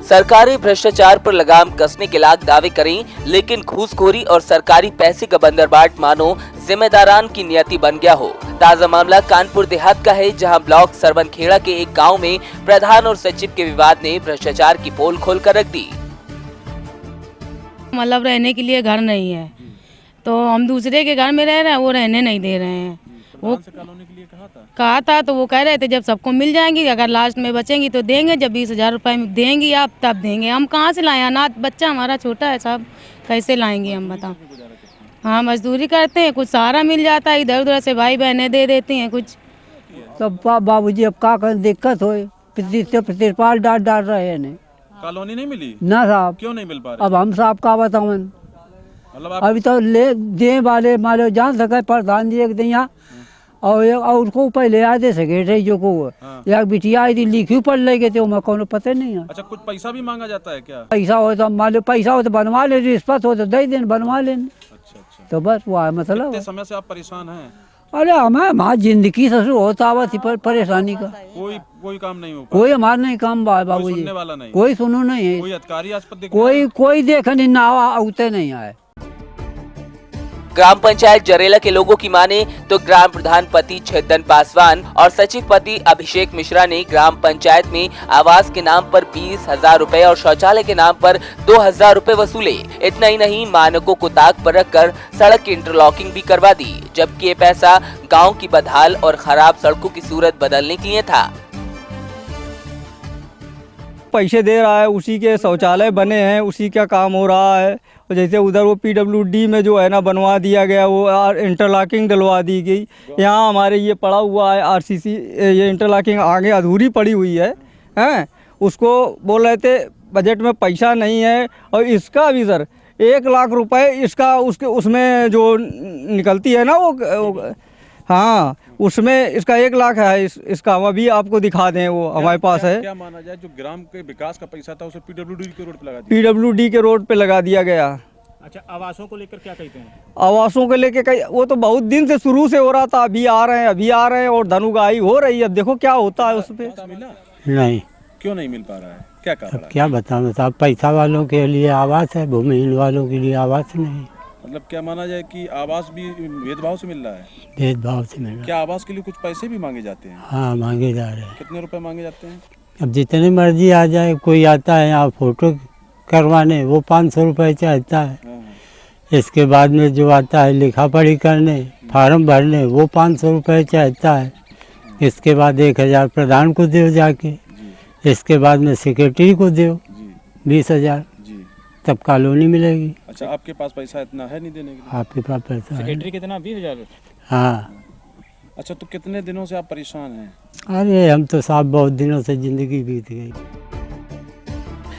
सरकारी भ्रष्टाचार पर लगाम कसने के लाख दावे करें, लेकिन घूसखोरी और सरकारी पैसे का बंदरबाट मानो जिम्मेदारान की नियति बन गया हो। ताजा मामला कानपुर देहात का है, जहां ब्लॉक सरवनखेड़ा के एक गांव में प्रधान और सचिव के विवाद ने भ्रष्टाचार की पोल खोल कर रख दी। मतलब रहने के लिए घर नहीं है, तो हम दूसरे के घर में रह रहे हैं, वो रहने नहीं दे रहे हैं। वो कॉलोनी के लिए कहा था तो वो कह रहे थे जब सबको मिल जाएंगी, अगर लास्ट में बचेंगी तो देंगे, जब 20,000 रुपये देंगी आप तब देंगे। हम कहाँ से लाएं? अनाथ बच्चा हमारा छोटा है साहब, कैसे लाएंगे हम बताओ। हाँ मजदूरी करते हैं, कुछ सहारा मिल जाता है, इधर उधर से भाई बहनें दे देती हैं कुछ। तब बाबूजी अब का कर दिक्कत हो, तिरपाल डाल रहे हैं। कॉलोनी नहीं मिली ना साहब, क्यों नहीं मिल पा रही? अब हम साहब का बताओ, मतलब अभी तो ले दे वाले माले जान सके प्रधान जी एक दिया और उसको पहले आए सेक्रेटरी जो को एक बिटिया आई थी, लिखी पढ़ ले गए थे, मैं कौन पता नहीं है। अच्छा, कुछ पैसा भी मांगा जाता है क्या? पैसा हो तो मान लो, पैसा हो तो बनवा ले, रिश्वत हो तो दे दें, बनवा लें। अच्छा, तो बस वो है मतलब। कितने समय से आप परेशान हैं? अरे हमारी जिंदगी से शुरू होता हुआ थी परेशानी का, कोई काम नहीं हो, कोई हमारा नहीं काम बाबू जी, वाला नहीं, कोई सुनो नहीं है, कोई अधिकारी आज पर कोई देखने ना आते नहीं आए। ग्राम पंचायत जरेला के लोगों की माने तो ग्राम प्रधान पति छेदन पासवान और सचिव पति अभिषेक मिश्रा ने ग्राम पंचायत में आवास के नाम पर 20,000 रुपए और शौचालय के नाम पर 2,000 रुपए वसूले। इतना ही नहीं, मानकों को ताक पर रखकर सड़क की इंटरलॉकिंग भी करवा दी, जबकि ये पैसा गाँव की बदहाल और खराब सड़कों की सूरत बदलने के लिए था। पैसे दे रहा है, उसी के शौचालय बने हैं, उसी का काम हो रहा है। और जैसे उधर वो PWD में जो है ना बनवा दिया गया, वो इंटरलॉकिंग डलवा दी गई। यहाँ हमारे ये पड़ा हुआ है RCC, ये इंटरलॉकिंग आगे अधूरी पड़ी हुई है, हैं उसको बोल रहे थे बजट में पैसा नहीं है। और इसका भी सर 1 लाख रुपए इसका उसमें जो निकलती है ना वो हाँ, उसमें इसका 1 लाख है, इसका अभी आपको दिखा दें, वो हमारे पास है। क्या माना जाए, जो ग्राम के विकास का पैसा था उसे PWD के रोड पे लगा दिया? PWD के रोड पे लगा दिया गया। अच्छा, आवासों को लेकर क्या कहते हैं? आवासों को लेकर वो तो बहुत दिन से शुरू से हो रहा था, अभी आ रहे हैं और धनुगाही हो रही है। अब देखो क्या होता है उस पर। नहीं, क्यों नहीं मिल पा रहा है? क्या कारण है? क्या बताऊँ साहब, पैसा वालों के लिए आवास है, भूमिहीन वालों के लिए आवास नहीं। मतलब क्या माना जाए कि आवास भी भेदभाव से मिल रहा है? भेदभाव से मिल रहा। क्या आवास के लिए कुछ पैसे भी मांगे जाते हैं? हाँ, मांगे जा रहे हैं। कितने रुपए मांगे जाते हैं? अब जितनी मर्जी आ जाए, कोई आता है यहाँ फोटो करवाने, वो 500 रुपये चाहता है। इसके बाद में जो आता है लिखा पढ़ी करने, फार्म भरने, वो 500 रुपये चाहता है। इसके बाद 1,000 प्रधान को दो जाके, इसके बाद में सेक्रेटरी को दो 20,000, तब कॉलोनी मिलेगी। अच्छा, आपके पास पैसा इतना है नहीं देने के लिए? आपके पास पैसा है? सेक्रेटरी कितना? 20,000? हाँ। अच्छा, तो कितने दिनों से आप परेशान हैं? अरे हम तो साहब बहुत दिनों से जिंदगी बीत गई।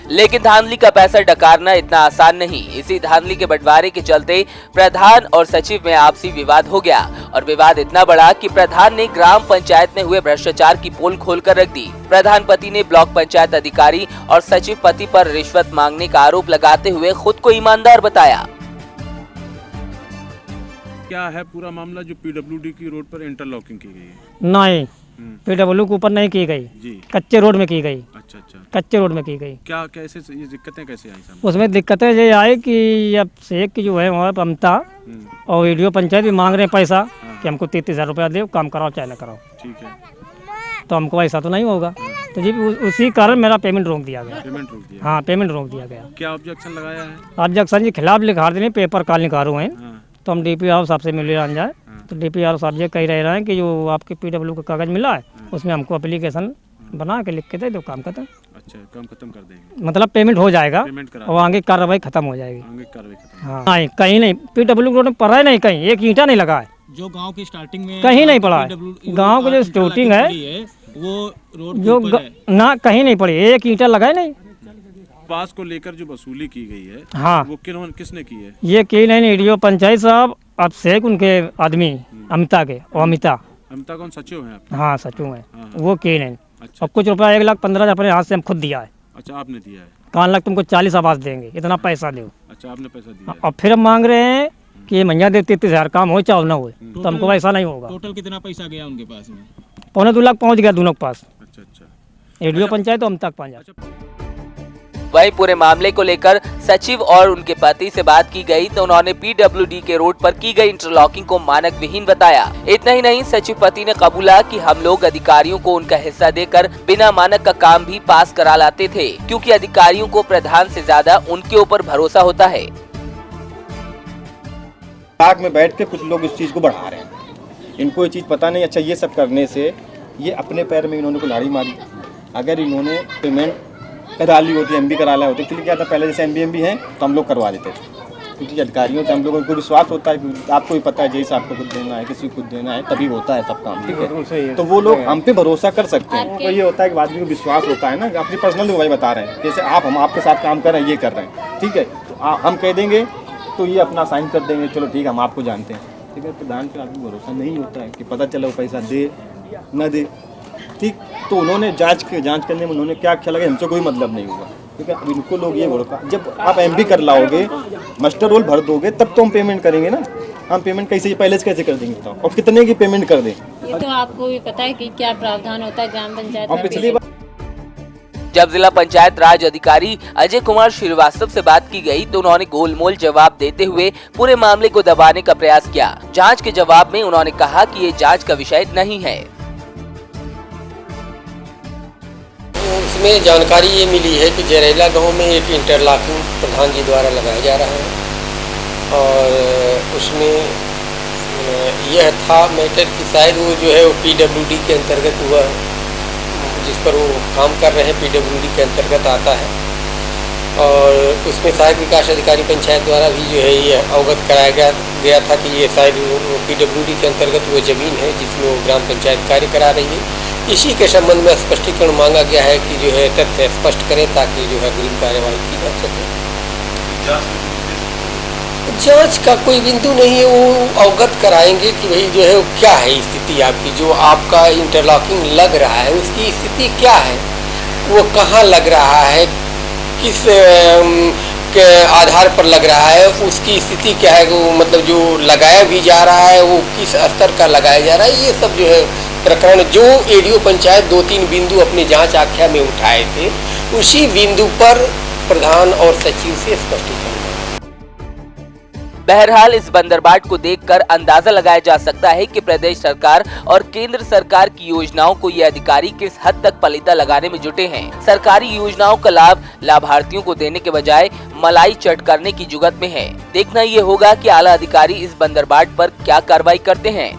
लेकिन धांधली का पैसा डकारना इतना आसान नहीं। इसी धांधली के बंटवारे के चलते प्रधान और सचिव में आपसी विवाद हो गया, और विवाद इतना बड़ा कि प्रधान ने ग्राम पंचायत में हुए भ्रष्टाचार की पोल खोलकर रख दी। प्रधान पति ने ब्लॉक पंचायत अधिकारी और सचिव पति पर रिश्वत मांगने का आरोप लगाते हुए खुद को ईमानदार बताया। क्या है पूरा मामला जो PWD की रोड पर इंटरलॉकिंग की गई है? नहीं, PW के ऊपर नहीं की गई जी, कच्चे रोड में की गई। अच्छा, कच्चे रोड में की गई। क्या कैसे ये दिक्कतें कैसे आई सामने? उसमें दिक्कतें ये आई कि अब शेख की जो है वहाँ अमता और वीडियो पंचायत भी मांग रहे हैं पैसा कि हमको 33,000 रुपया दे, काम कराओ चाहे ना कराओ। ठीक है, तो हमको ऐसा तो नहीं होगा, तो जी उसी कारण मेरा पेमेंट रोक दिया गया। पेमेंट रोक दिया? हाँ, पेमेंट रोक दिया गया। क्या ऑब्जेक्शन लगाया है? ऑब्जेक्शन जी खिलाफ लिखा देने, पेपर काल निकालो हैं, हाँ। तो हम DPR साहब से मिले आ जाए। तो DPR साहब ये कह रहे हैं कि जो आपके PW का कागज मिला है उसमें हमको एप्लीकेशन बना के लिख के दे दो, काम खत्म। अच्छा, काम खत्म कर देंगे, मतलब पेमेंट हो जाएगा पेमेंट करा और आगे कार्रवाई खत्म हो जाएगी। आगे कार्रवाई खत्म। हाँ, नहीं कहीं नहीं, PW रोड में पड़ा है, नहीं कहीं एक ईंटा नहीं लगा है, जो गांव की स्टार्टिंग में कहीं नहीं पड़ा है। गांव की जो स्टोटिंग है वो रोड जो ना कहीं नहीं पड़ी, एक ईंटा लगा है नहीं। पास को लेकर जो वसूली की गई है, हाँ, वो किसने की है? ये की नहीं, वीडियो पंचायत साहब अभिषेक उनके आदमी अमिता के, और अमिता कौन सचिव है आपके? हाँ सचिव है, हाँ। वो की नहीं। अच्छा, और कुछ रुपया 1,15,000 अपने हाथ से हम खुद दिया है। अच्छा, आपने दिया है? कहाँ लग तुमको 40 आवास देंगे, इतना पैसा दो। अच्छा, आपने पैसा दिया है? और फिर हम मांग रहे हैं कि महीना दे 33,000, काम हो चाहे ना हो, तो हमको ऐसा नहीं होगा। टोटल कितना पैसा गया उनके पास में? 2.25 लाख पहुँच गया दोनों के पास। अच्छा, वीडियो पंचायत तो हम तक पहुँचा। वहीं पूरे मामले को लेकर सचिव और उनके पति से बात की गई तो उन्होंने पीडब्ल्यूडी के रोड पर की गई इंटरलॉकिंग को मानक विहीन बताया। इतना ही नहीं, सचिव पति ने कबूला कि हम लोग अधिकारियों को उनका हिस्सा देकर बिना मानक का काम भी पास करा लाते थे, क्योंकि अधिकारियों को प्रधान से ज्यादा उनके ऊपर भरोसा होता है। आग में बैठ के कुछ लोग इस चीज को बढ़ा रहे हैं, इनको ये चीज पता नहीं। अच्छा, ये सब करने से ये अपने पैर में इन्होंने कुल्हाड़ी मारी। अगर इन्होंने पेमेंट करा ली होती, एमबी करा लिया होती, इसलिए क्या था पहले जैसे एमबी हैं तो हम लोग करवा देते थे, क्योंकि अधिकारियों से हम लोगों को विश्वास होता है कि आपको भी पता है जैसे आपको कुछ देना है, किसी को कुछ देना है, तभी होता है सब काम, ठीक है। तो वो लोग हम पे भरोसा कर सकते हैं। तो ये होता है कि आदमी को विश्वास होता है ना, अपनी पर्सनल भाई बता रहे हैं, जैसे हम आपके साथ काम कर रहे हैं, ये कर रहे हैं, ठीक है, तो हम कह देंगे तो ये अपना साइन कर देंगे, चलो ठीक है हम आपको जानते हैं, ठीक है। प्रधान पे आदमी भरोसा नहीं होता है कि पता चला वो पैसा दे न दे, ठीक। तो उन्होंने जांच करने में उन्होंने क्या ख्याल लगा, हमसे कोई मतलब नहीं हुआ, ठीक है। अब इनको लोग ये बोलता, जब आप एमबी कर लाओगे, मास्टर रोल भर दोगे, तब तो हम पेमेंट करेंगे ना। हम पेमेंट कैसे पहले से कैसे कर देंगे बताओ, और कितने की पेमेंट कर दें? ये तो आपको भी पता है कि क्या प्रावधान होता है ग्राम पंचायत में। पिछली बार जब जिला पंचायत राज अधिकारी अजय कुमार श्रीवास्तव से बात की गई तो उन्होंने गोलमोल जवाब देते हुए पूरे मामले को दबाने का प्रयास किया। जांच के जवाब में उन्होंने कहा कि ये जांच का विषय नहीं है। उसमें जानकारी ये मिली है कि जरेला गांव में एक इंटरलॉकिंग प्रधान जी द्वारा लगाया जा रहा है, और उसमें यह था मैटर कि शायद वो जो है वो पीडब्ल्यूडी के अंतर्गत हुआ, जिस पर वो काम कर रहे हैं पीडब्ल्यूडी के अंतर्गत आता है, और उसमें सहायक विकास अधिकारी पंचायत द्वारा भी जो है ये अवगत कराया गया था कि ये शायद पीडब्ल्यूडी के अंतर्गत वो ज़मीन है जिसमें वो ग्राम पंचायत कार्य करा रही है। इसी के संबंध में स्पष्टीकरण मांगा गया है कि जो है तथ्य स्पष्ट करें ताकि जो है अग्रिम कार्यवाही की जा सके। जांच का कोई बिंदु नहीं है, वो अवगत कराएंगे कि भाई जो है क्या है स्थिति आपकी, जो आपका इंटरलॉकिंग लग रहा है उसकी स्थिति क्या है, वो कहाँ लग रहा है, किस के आधार पर लग रहा है, उसकी स्थिति क्या है, वो मतलब जो लगाया भी जा रहा है वो किस स्तर का लगाया जा रहा है। ये सब जो है प्रकरण जो एडीओ पंचायत 2-3 बिंदु अपनी जांच आख्या में उठाए थे, उसी बिंदु पर प्रधान और सचिव से स्पष्टीकरण। बहरहाल इस बंदरबाट को देखकर अंदाजा लगाया जा सकता है कि प्रदेश सरकार और केंद्र सरकार की योजनाओं को ये अधिकारी किस हद तक पलीता लगाने में जुटे हैं। सरकारी योजनाओं का लाभ लाभार्थियों को देने के बजाय मलाई चट करने की जुगत में है। देखना ये होगा कि आला अधिकारी इस बंदरबाट पर क्या कार्रवाई करते हैं।